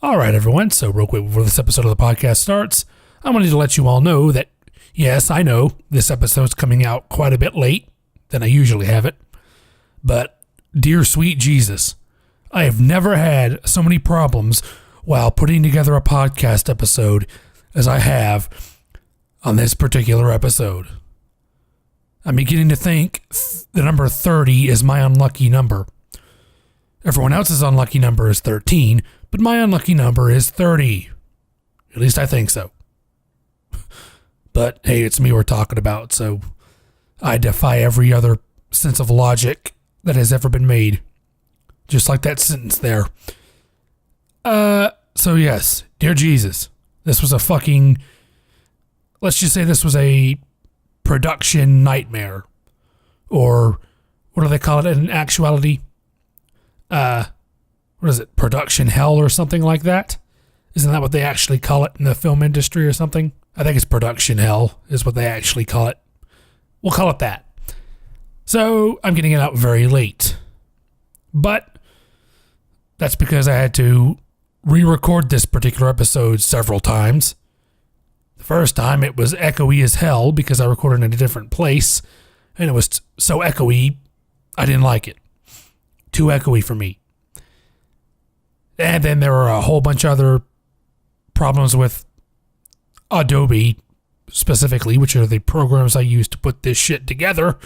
All right, everyone. So real quick before this episode of the podcast starts, I wanted to let you all know that, yes, I know this episode's coming out quite a bit late than I usually have it. But, dear sweet Jesus, I have never had so many problems while putting together a podcast episode as I have on this particular episode. I'm beginning to think the number 30 is my unlucky number. Everyone else's unlucky number is 13, but my unlucky number is 30. At least I think so. But hey, it's me we're talking about, so I defy every other sense of logic that has ever been made. Just like that sentence there. So yes, dear Jesus, this was a fucking, let's just say this was a production nightmare. Or what do they call it in actuality? What is it? Production hell or something like that? Isn't that what they actually call it in the film industry or something? I think it's production hell is what they actually call it. We'll call it that. So I'm getting it out very late. But that's because I had to re-record this particular episode several times. The first time it was echoey as hell because I recorded in a different place, and it was so echoey, I didn't like it. Too echoey for me. And then there were a whole bunch of other problems with Adobe specifically, which are the programs I use to put this shit together,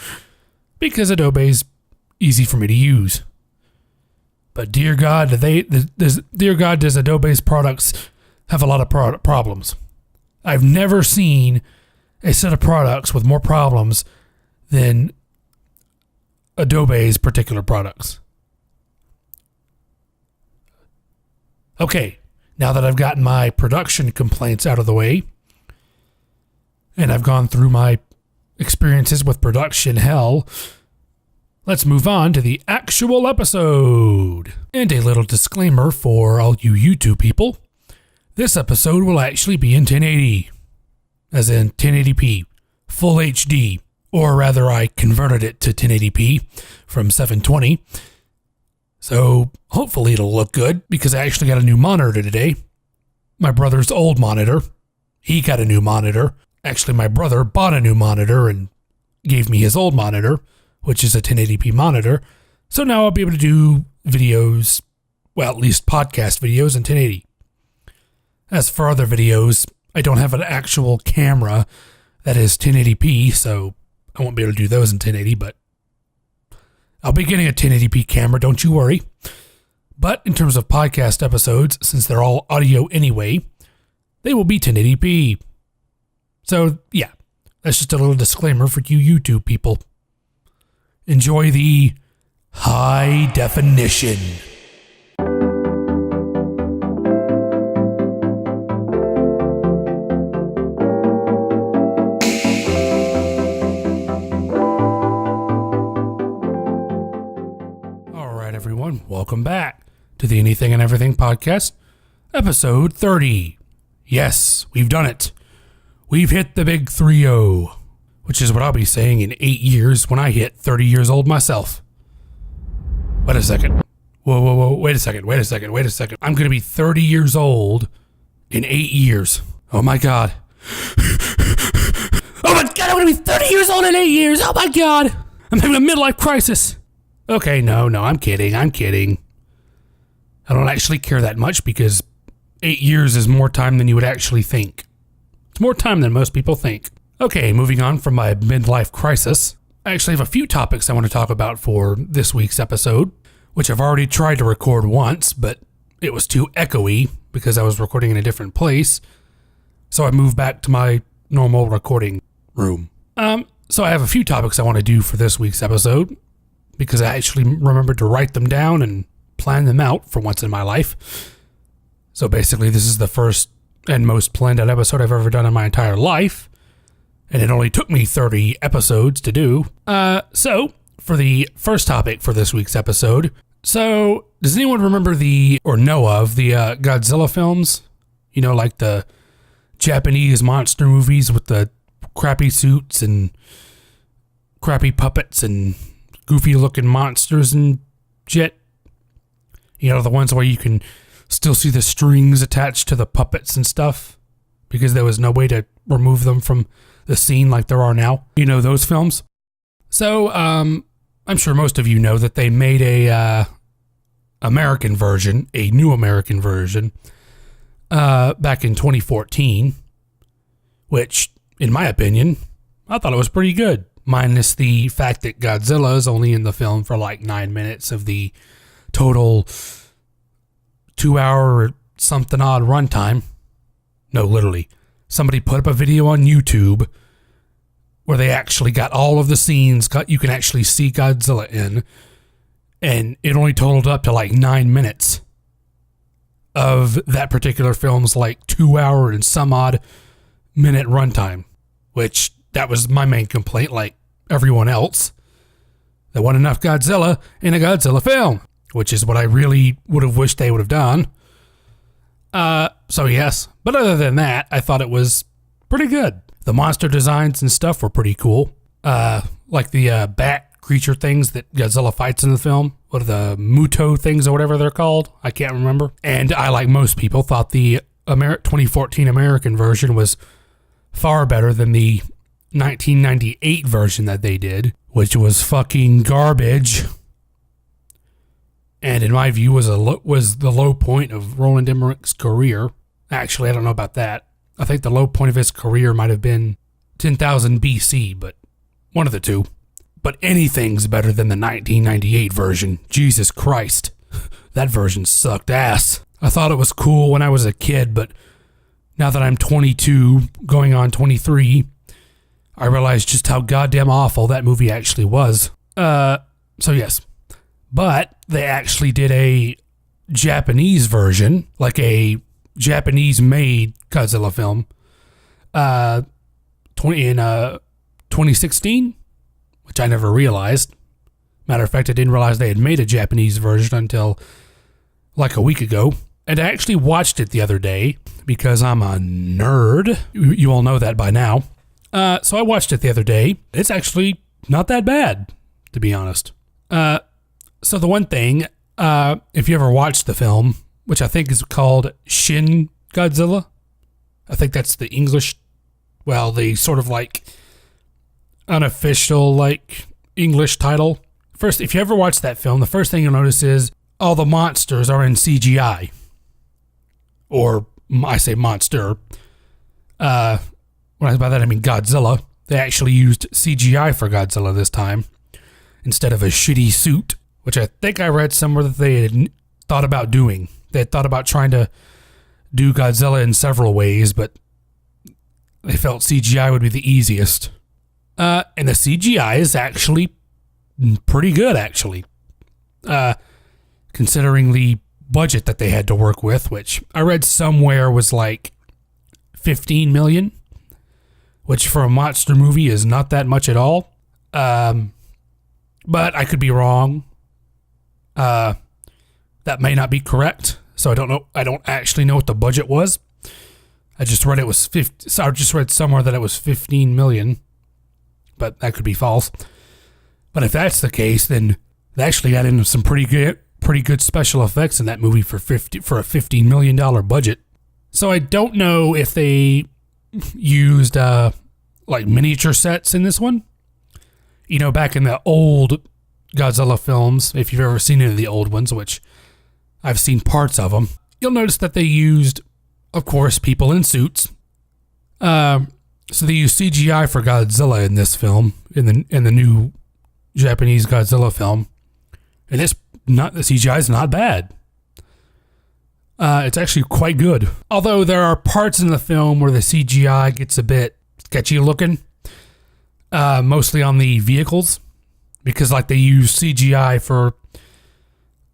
because Adobe's easy for me to use. But dear God, does Adobe's products have a lot of problems. I've never seen a set of products with more problems than Adobe's particular products. Okay, now that I've gotten my production complaints out of the way, and I've gone through my experiences with production hell, let's move on to the actual episode. And a little disclaimer for all you YouTube people. This episode will actually be in 1080, as in 1080p, full HD, or rather I converted it to 1080p from 720. So hopefully it'll look good because I actually got a new monitor today. My brother's old monitor, he got a new monitor. Actually, my brother bought a new monitor and gave me his old monitor, which is a 1080p monitor. So now I'll be able to do videos, well, at least podcast videos in 1080. As for other videos, I don't have an actual camera that is 1080p, so I won't be able to do those in 1080, but I'll be getting a 1080p camera, don't you worry. But in terms of podcast episodes, since they're all audio anyway, they will be 1080p. So, yeah, that's just a little disclaimer for you YouTube people. Enjoy the high definition. All right, everyone, welcome back to the Anything and Everything podcast, episode 30. Yes, we've done it. We've hit the big 3-0, which is what I'll be saying in 8 years when I hit 30 years old myself. Wait a second. Whoa, wait a second. I'm going to be 30 years old in 8 years. Oh my God. Oh my God, I'm going to be 30 years old in 8 years. Oh my God. I'm having a midlife crisis. Okay, no, I'm kidding. I don't actually care that much because 8 years is more time than you would actually think. It's more time than most people think. Okay, moving on from my midlife crisis, I actually have a few topics I want to talk about for this week's episode, which I've already tried to record once, but it was too echoey because I was recording in a different place, so I moved back to my normal recording room. So I have a few topics I want to do for this week's episode, because I actually remembered to write them down and plan them out for once in my life. So basically, this is the first and most planned out episode I've ever done in my entire life. And it only took me 30 episodes to do. So, for the first topic for this week's episode. So, does anyone remember or know of the Godzilla films? You know, like the Japanese monster movies with the crappy suits and crappy puppets and goofy looking monsters and shit. You know, the ones where you can still see the strings attached to the puppets and stuff because there was no way to remove them from the scene like there are now. You know those films? So, I'm sure most of you know that they made a American version, a new American version, back in 2014, which, in my opinion, I thought it was pretty good. Minus the fact that Godzilla is only in the film for like 9 minutes of the total 2-hour something odd runtime. No, literally. Somebody put up a video on YouTube where they actually got all of the scenes you can actually see Godzilla in, and it only totaled up to like 9 minutes of that particular film's like 2-hour and some odd minute runtime, which that was my main complaint, like everyone else. There wasn't enough Godzilla in a Godzilla film, which is what I really would have wished they would have done. So yes, but other than that, I thought it was pretty good. The monster designs and stuff were pretty cool. Like the bat creature things that Godzilla fights in the film. What are the Muto things or whatever they're called? I can't remember. And I, like most people, thought the 2014 American version was far better than the 1998 version that they did, which was fucking garbage. And in my view, was the low point of Roland Emmerich's career. Actually, I don't know about that. I think the low point of his career might have been 10,000 BC, but one of the two. But anything's better than the 1998 version. Jesus Christ. That version sucked ass. I thought it was cool when I was a kid, but now that I'm 22, going on 23, I realize just how goddamn awful that movie actually was. So yes. But they actually did a Japanese version, like a Japanese-made Godzilla film, in 2016, which I never realized. Matter of fact, I didn't realize they had made a Japanese version until like a week ago. And I actually watched it the other day because I'm a nerd. You all know that by now. So I watched it the other day. It's actually not that bad, to be honest. So the one thing, if you ever watched the film, which I think is called Shin Godzilla, I think that's the English, well, the sort of like unofficial like English title. First, if you ever watch that film, the first thing you'll notice is all the monsters are in CGI. Or I say monster. By that I mean Godzilla. They actually used CGI for Godzilla this time instead of a shitty suit, which I think I read somewhere that they had thought about doing. They had thought about trying to do Godzilla in several ways, but they felt CGI would be the easiest. And the CGI is actually pretty good, actually. Considering the budget that they had to work with, which I read somewhere was like 15 million, which for a monster movie is not that much at all. But I could be wrong. That may not be correct. So I don't know. I don't actually know what the budget was. I just read it was 50. So I just read somewhere that it was 15 million, but that could be false. But if that's the case, then they actually got into some pretty good special effects in that movie for a $15 million budget. So I don't know if they used like miniature sets in this one. You know, back in the old Godzilla films, if you've ever seen any of the old ones, which I've seen parts of them, you'll notice that they used, of course, people in suits. So they used CGI for Godzilla in this film, in the new Japanese Godzilla film, and the CGI is not bad. It's actually quite good. Although there are parts in the film where the CGI gets a bit sketchy looking, mostly on the vehicles, because like they use CGI for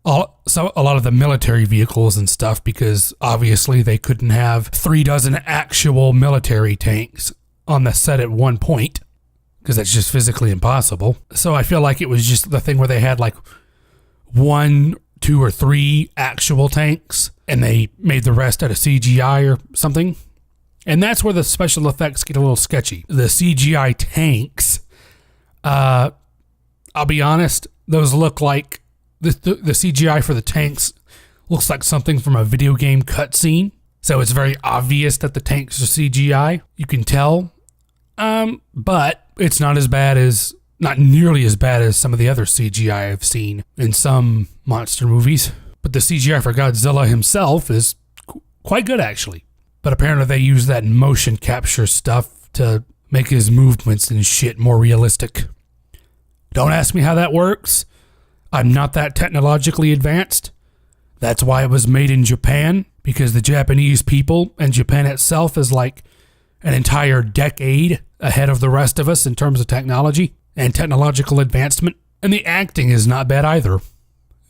a lot of the military vehicles and stuff, because obviously they couldn't have 36 actual military tanks on the set at one point, because that's just physically impossible. So I feel like it was just the thing where they had like 1, 2, or 3 actual tanks, and they made the rest out of CGI or something. And that's where the special effects get a little sketchy. The CGI tanks, I'll be honest, those look like the CGI for the tanks looks like something from a video game cutscene. So it's very obvious that the tanks are CGI. You can tell. But it's not nearly as bad as some of the other CGI I've seen in some monster movies. But the CGI for Godzilla himself is quite good, actually. But apparently they use that motion capture stuff to make his movements and shit more realistic. Don't ask me how that works. I'm not that technologically advanced. That's why it was made in Japan, because the Japanese people and Japan itself is like an entire decade ahead of the rest of us in terms of technology and technological advancement. And the acting is not bad either.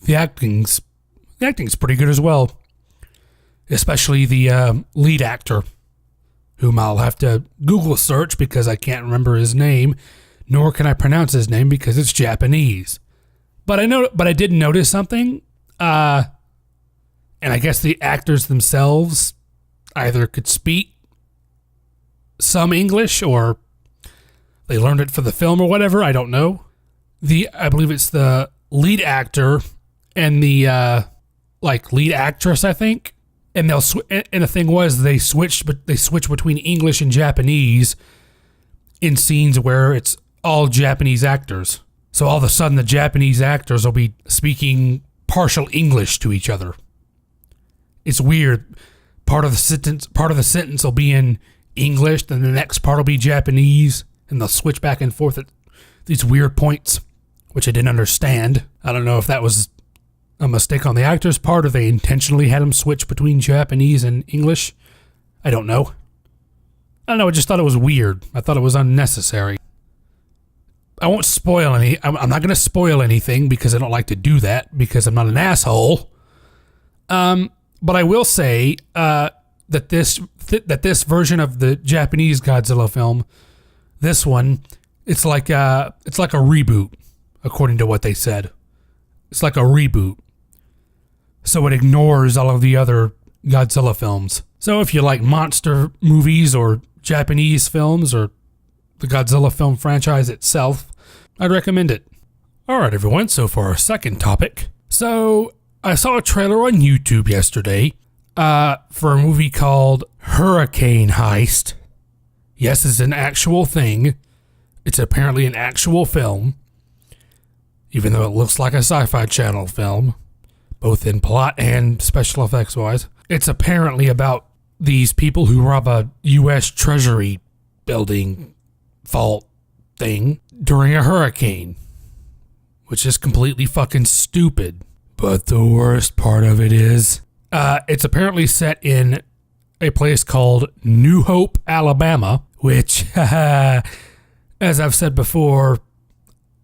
The acting's pretty good as well. Especially the lead actor, whom I'll have to Google search because I can't remember his name, nor can I pronounce his name because it's Japanese. But I did notice something, and I guess the actors themselves either could speak some English or they learned it for the film or whatever. I don't know. I believe it's the lead actor and the lead actress, I think. And and the thing was they switch between English and Japanese in scenes where it's all Japanese actors. So all of a sudden the Japanese actors will be speaking partial English to each other. It's weird. Part of the sentence will be in English, then the next part will be Japanese, and they'll switch back and forth at these weird points, which I didn't understand. I don't know if that was a mistake on the actor's part or they intentionally had them switch between Japanese and English. I don't know. I just thought it was weird. I thought it was unnecessary. I won't spoil I'm not going to spoil anything because I don't like to do that because I'm not an asshole. But I will say that this version of the Japanese Godzilla film, this one, it's like a reboot, according to what they said. It's like a reboot. So it ignores all of the other Godzilla films. So if you like monster movies or Japanese films or the Godzilla film franchise itself, I'd recommend it. Alright everyone, so for our second topic. So I saw a trailer on YouTube yesterday for a movie called Hurricane Heist. Yes, it's an actual thing. It's apparently an actual film, even though it looks like a Sci-Fi Channel film, both in plot and special effects wise. It's apparently about these people who rob a U.S. Treasury building vault thing during a hurricane, which is completely fucking stupid. But the worst part of it is, it's apparently set in a place called New Hope, Alabama, which, as I've said before,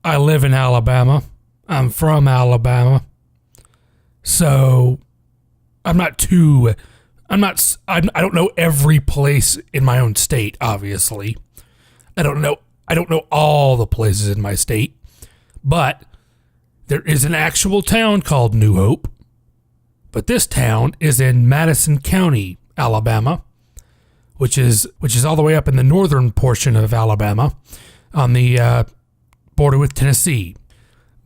I live in Alabama. I'm from Alabama. So I don't know every place in my own state, obviously. I don't know all the places in my state, but there is an actual town called New Hope. But this town is in Madison County, Alabama, which is all the way up in the northern portion of Alabama on the border with Tennessee.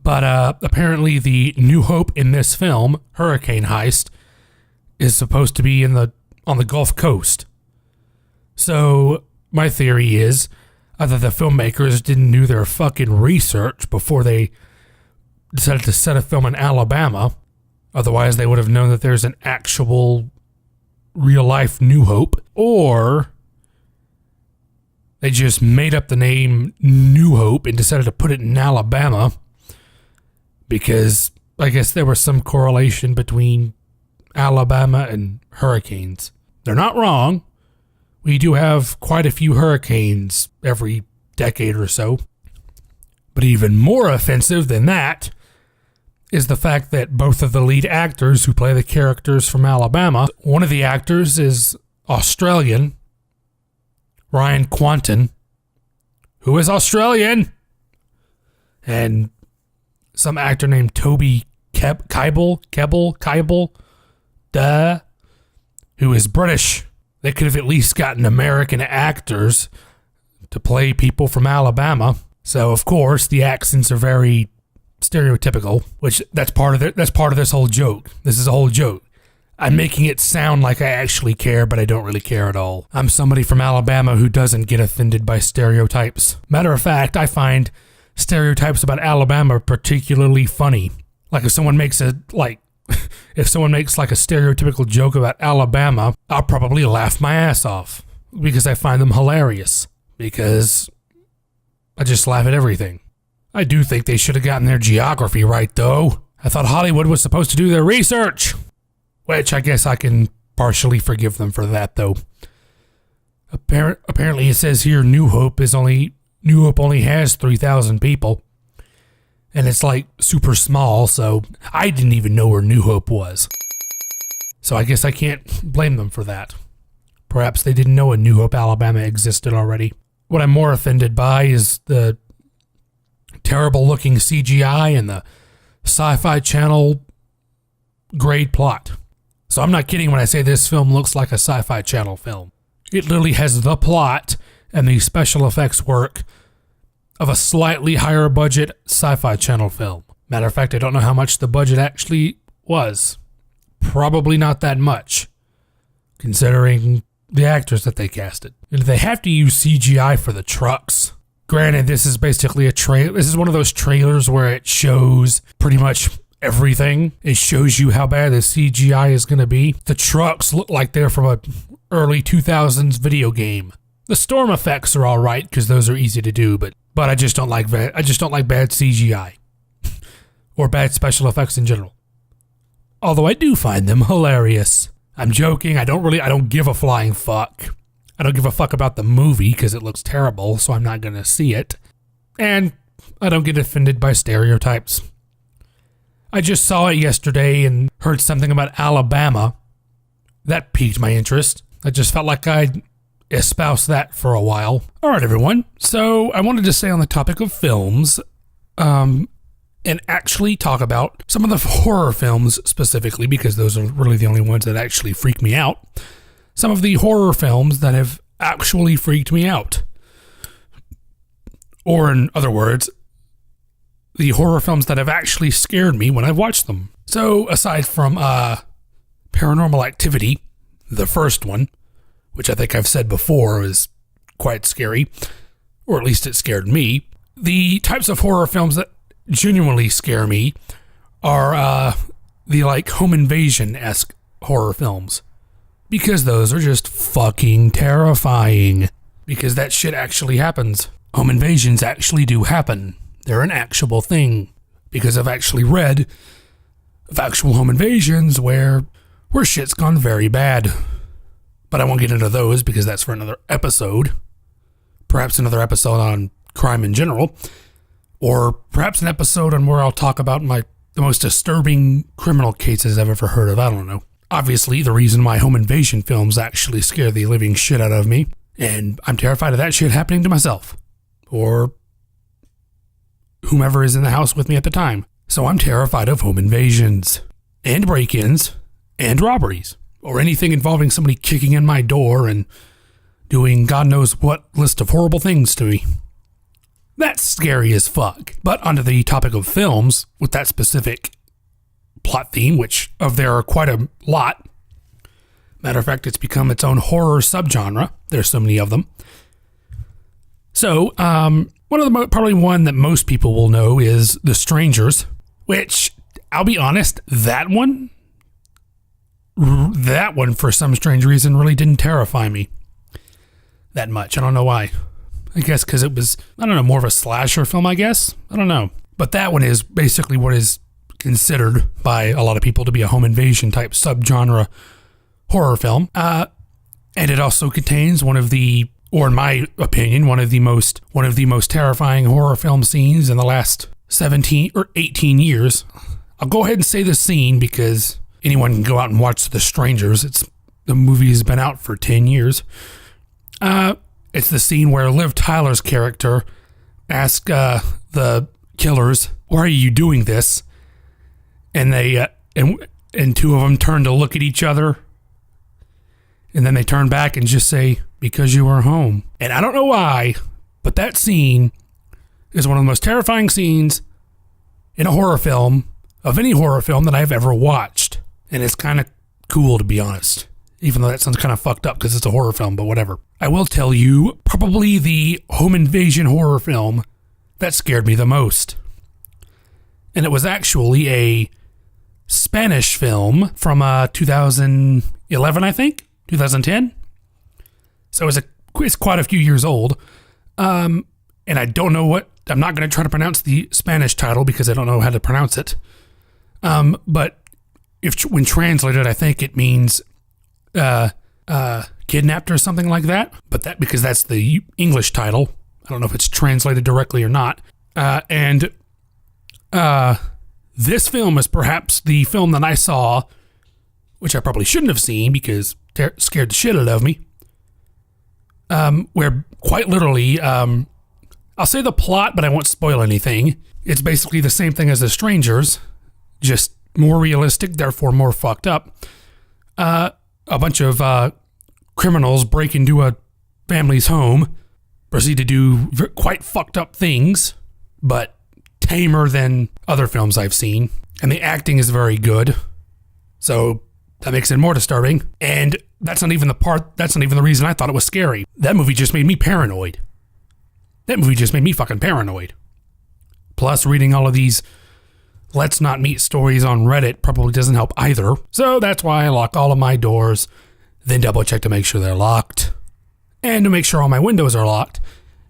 But apparently the New Hope in this film, Hurricane Heist, is supposed to be on the Gulf Coast. So my theory is either the filmmakers didn't do their fucking research before they decided to set a film in Alabama. Otherwise, they would have known that there's an actual real-life New Hope. Or they just made up the name New Hope and decided to put it in Alabama because I guess there was some correlation between Alabama and hurricanes. They're not wrong. We do have quite a few hurricanes every decade or so. But even more offensive than that is the fact that both of the lead actors who play the characters from Alabama, one of the actors is Australian, Ryan Quanten, who is Australian, and some actor named Toby Kebbell, who is British. They could have at least gotten American actors to play people from Alabama. So, of course, the accents are very stereotypical, which that's part of this whole joke. This is a whole joke. I'm making it sound like I actually care, but I don't really care at all. I'm somebody from Alabama who doesn't get offended by stereotypes. Matter of fact, I find stereotypes about Alabama particularly funny. Like if someone makes like a stereotypical joke about Alabama, I'll probably laugh my ass off because I find them hilarious. Because I just laugh at everything. I do think they should have gotten their geography right, though. I thought Hollywood was supposed to do their research. Which I guess I can partially forgive them for that, though. Apparently it says here New Hope only has 3,000 people. And it's like super small, so I didn't even know where New Hope was. So I guess I can't blame them for that. Perhaps they didn't know a New Hope, Alabama existed already. What I'm more offended by is the terrible looking CGI and the Sci-Fi Channel grade plot. So I'm not kidding when I say this film looks like a Sci-Fi Channel film. It literally has the plot and the special effects work of a slightly higher budget Sci-Fi Channel film. Matter of fact, I don't know how much the budget actually was. Probably not that much, considering the actors that they casted. And they have to use CGI for the trucks. Granted, this is basically this is one of those trailers where it shows pretty much everything. It shows you how bad the CGI is going to be. The trucks look like they're from a early 2000s video game. The storm effects are all right because those are easy to do, but I just don't like bad CGI or bad special effects in general. Although I do find them hilarious. I'm joking. I don't give a flying fuck. I don't give a fuck about the movie because it looks terrible, so I'm not going to see it. And I don't get offended by stereotypes. I just saw it yesterday and heard something about Alabama. That piqued my interest. I just felt like I'd espouse that for a while. All right, everyone. So I wanted to stay on the topic of films and actually talk about some of the horror films specifically, because those are really the only ones that actually freak me out. Some of the horror films that have actually freaked me out. Or in other words, the horror films that have actually scared me when I've watched them. So aside from Paranormal Activity, the first one, which I think I've said before is quite scary, or at least it scared me, the types of horror films that genuinely scare me are the like home invasion-esque horror films. Because those are just fucking terrifying. Because that shit actually happens. Home invasions actually do happen. They're an actual thing. Because I've actually read of actual home invasions where shit's gone very bad. But I won't get into those because that's for another episode. Perhaps another episode on crime in general. Or perhaps an episode on where I'll talk about the most disturbing criminal cases I've ever heard of. I don't know. Obviously, the reason why home invasion films actually scare the living shit out of me, and I'm terrified of that shit happening to myself, or whomever is in the house with me at the time. So I'm terrified of home invasions, and break-ins, and robberies, or anything involving somebody kicking in my door and doing God knows what list of horrible things to me. That's scary as fuck. But onto the topic of films, with that specific plot theme, which there are quite a lot. Matter of fact, it's become its own horror subgenre. There's so many of them. So, probably one that most people will know is The Strangers, which, I'll be honest, that one, for some strange reason, really didn't terrify me that much. I don't know why. I guess because it was, more of a slasher film, I guess. I don't know. But that one is basically what is considered by a lot of people to be a home invasion type subgenre horror film. And it also contains one of the, or in my opinion, one of the most terrifying horror film scenes in the last 17 or 18 years. I'll go ahead and say the scene because anyone can go out and watch The Strangers. The movie has been out for 10 years. It's the scene where Liv Tyler's character asks the killers, "Why are you doing this?" And they and two of them turn to look at each other, and then they turn back and just say, "Because you were home." And I don't know why, but that scene is one of the most terrifying scenes in a horror film, of any horror film that I've ever watched. And it's kind of cool, to be honest. Even though that sounds kind of fucked up because it's a horror film, but whatever. I will tell you, probably the home invasion horror film that scared me the most. And it was actually a Spanish film from 2011, I think? 2010? So it's quite a few years old. And I don't know I'm not going to try to pronounce the Spanish title because I don't know how to pronounce it. But when translated, I think it means kidnapped or something like that. But because that's the English title. I don't know if it's translated directly or not. This film is perhaps the film that I saw, which I probably shouldn't have seen because it scared the shit out of me. Where quite literally, I'll say the plot, but I won't spoil anything. It's basically the same thing as The Strangers, just more realistic, therefore more fucked up. A bunch of criminals break into a family's home, proceed to do quite fucked up things, but tamer than other films I've seen. And the acting is very good, so that makes it more disturbing. And that's not even the reason I thought it was scary. That movie just made me paranoid. That movie just made me fucking paranoid. Plus, reading all of these let's not meet stories on Reddit probably doesn't help either. So that's why I lock all of my doors, then double check to make sure they're locked, and to make sure all my windows are locked,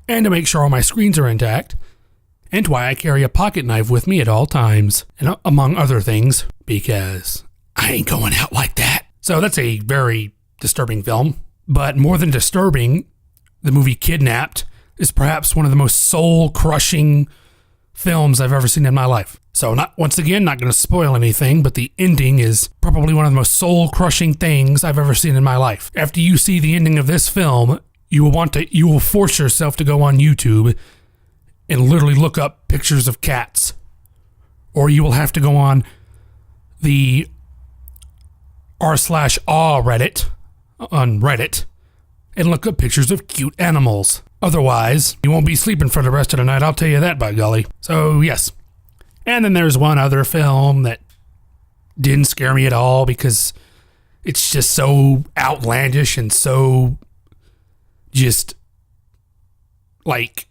and to make sure all my screens are intact, and why I carry a pocket knife with me at all times, and among other things, because I ain't going out like that. So that's a very disturbing film. But more than disturbing, the movie Kidnapped is perhaps one of the most soul-crushing films I've ever seen in my life. So not going to spoil anything, but the ending is probably one of the most soul-crushing things I've ever seen in my life. After you see the ending of this film, you will force yourself to go on YouTube and literally look up pictures of cats. Or you will have to go on the r/aw Reddit, on Reddit, and look up pictures of cute animals. Otherwise, you won't be sleeping for the rest of the night, I'll tell you that, by golly. So, yes. And then there's one other film that didn't scare me at all because it's just so outlandish and so just, like,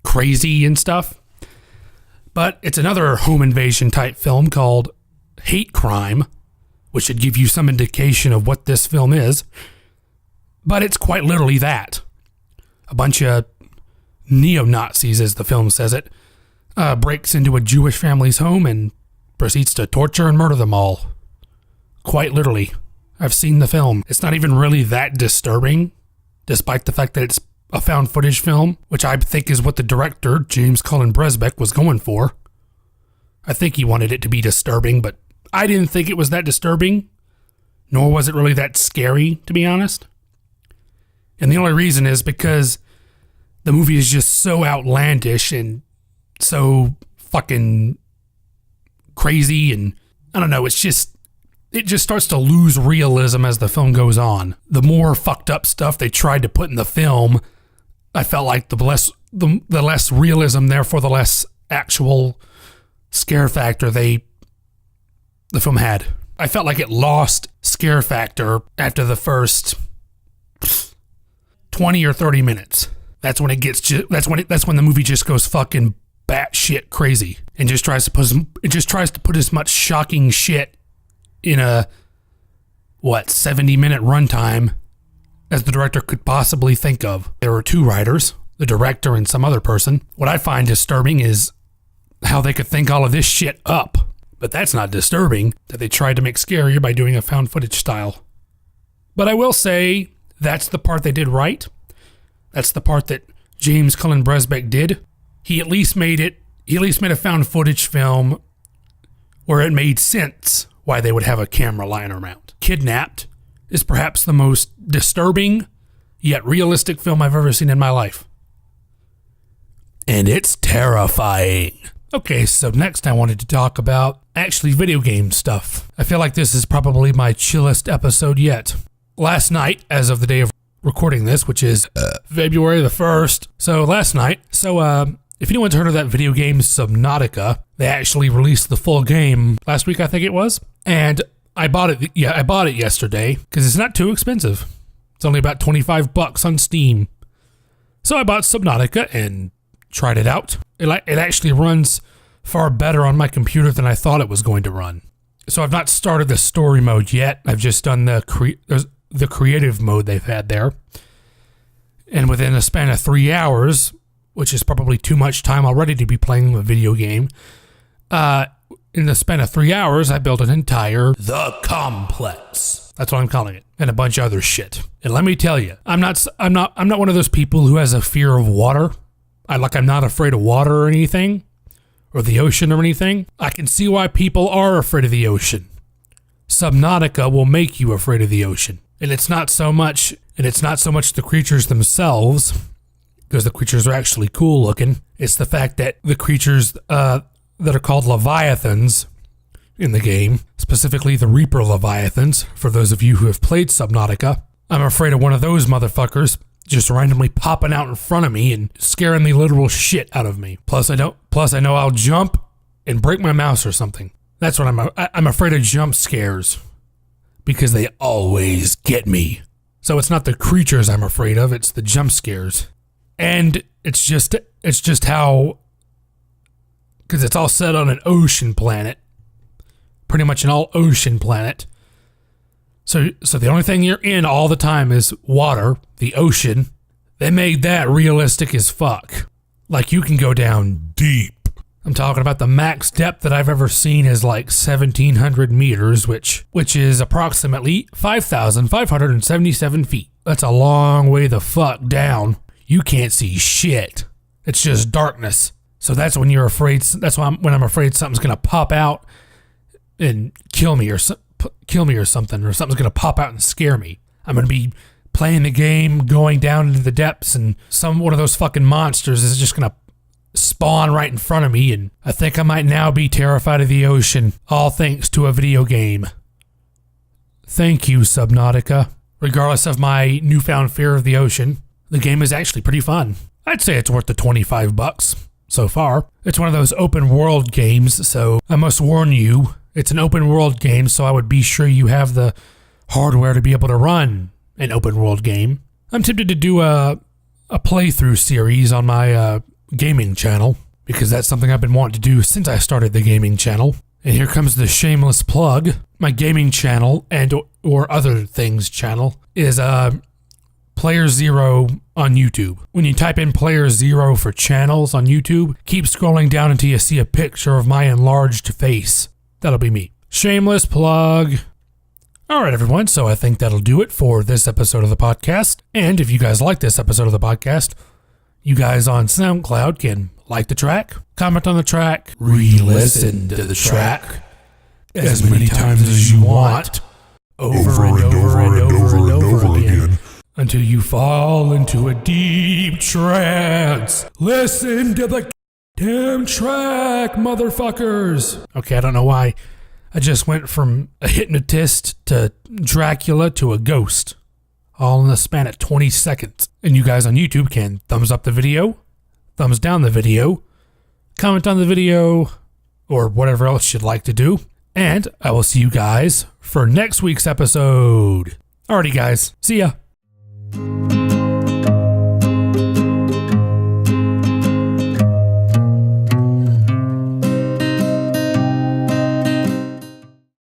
crazy and stuff. But it's another home invasion type film called Hate Crime, which should give you some indication of what this film is. But it's quite literally that. A bunch of neo-Nazis, as the film says it, breaks into a Jewish family's home and proceeds to torture and murder them all. Quite literally. I've seen the film. It's not even really that disturbing, despite the fact that it's a found footage film, which I think is what the director, James Cullen Bresbeck, was going for. I think he wanted it to be disturbing, but I didn't think it was that disturbing, nor was it really that scary, to be honest. And the only reason is because the movie is just so outlandish and so fucking crazy, and I don't know, it just starts to lose realism as the film goes on. The more fucked up stuff they tried to put in the film, I felt like the less realism, therefore the less actual scare factor the film had. I felt like it lost scare factor after the first 20 or 30 minutes. That's when that's when the movie just goes fucking batshit crazy and just tries to put as much shocking shit in a 70-minute runtime as the director could possibly think of. There were two writers, the director and some other person. What I find disturbing is how they could think all of this shit up. But that's not disturbing, that they tried to make scarier by doing a found footage style. But I will say that's the part they did right. That's the part that James Cullen Bresbeck did. He at least made a found footage film where it made sense why they would have a camera lying around. Kidnapped is perhaps the most disturbing yet realistic film I've ever seen in my life. And it's terrifying. Okay, so next I wanted to talk about actually video game stuff. I feel like this is probably my chillest episode yet. Last night, as of the day of recording this, which is February the 1st. So last night, If anyone's heard of that video game Subnautica, they actually released the full game last week, I think it was. And I bought it. Yeah, I bought it yesterday because it's not too expensive. It's only about $25 on Steam. So I bought Subnautica and tried it out. It actually runs far better on my computer than I thought it was going to run. So I've not started the story mode yet. I've just done the creative mode they've had there. And within a span of 3 hours, which is probably too much time already to be playing a video game, in the span of 3 hours, I built an entire The Complex. That's what I'm calling it, and a bunch of other shit. And let me tell you, I'm not one of those people who has a fear of water. I'm not afraid of water or anything, or the ocean or anything. I can see why people are afraid of the ocean. Subnautica will make you afraid of the ocean, and it's not so much the creatures themselves, because the creatures are actually cool looking. It's the fact that the creatures that are called Leviathans in the game, specifically the Reaper Leviathans, for those of you who have played Subnautica, I'm afraid of one of those motherfuckers just randomly popping out in front of me and scaring the literal shit out of me. Plus I know I'll jump and break my mouse or something. That's what I'm afraid of, jump scares, because they always get me. So it's not the creatures I'm afraid of, it's the jump scares. And it's just how, because it's all set on an ocean planet, pretty much an all ocean planet. So the only thing you're in all the time is water, the ocean. They made that realistic as fuck. Like, you can go down deep. I'm talking about the max depth that I've ever seen is like 1,700 meters, which is approximately 5,577 feet. That's a long way the fuck down. You can't see shit. It's just darkness. So that's when you're afraid. That's when I'm afraid something's gonna pop out and kill me or something, or something's gonna pop out and scare me. I'm gonna be playing the game, going down into the depths, and one of those fucking monsters is just gonna spawn right in front of me, and I think I might now be terrified of the ocean, all thanks to a video game. Thank you, Subnautica. Regardless of my newfound fear of the ocean, the game is actually pretty fun. I'd say it's worth the $25 so far. It's one of those open world games, so I must warn you, it's an open world game, so I would be sure you have the hardware to be able to run an open world game. I'm tempted to do a playthrough series on my gaming channel, because that's something I've been wanting to do since I started the gaming channel. And here comes the shameless plug. My gaming channel or other things channel is Player Zero on YouTube. When you type in Player Zero for channels on YouTube, keep scrolling down until you see a picture of my enlarged face. That'll be me. Shameless plug. All right, everyone. So I think that'll do it for this episode of the podcast. And if you guys like this episode of the podcast, you guys on SoundCloud can like the track, comment on the track, re-listen to the track as many times as you want, over and over again, until you fall into a deep trance. Listen to the damn track, motherfuckers. Okay, I don't know why I just went from a hypnotist to Dracula to a ghost, all in the span of 20 seconds. And you guys on YouTube can thumbs up the video, thumbs down the video, comment on the video, or whatever else you'd like to do. And I will see you guys for next week's episode. Alrighty, guys. See ya.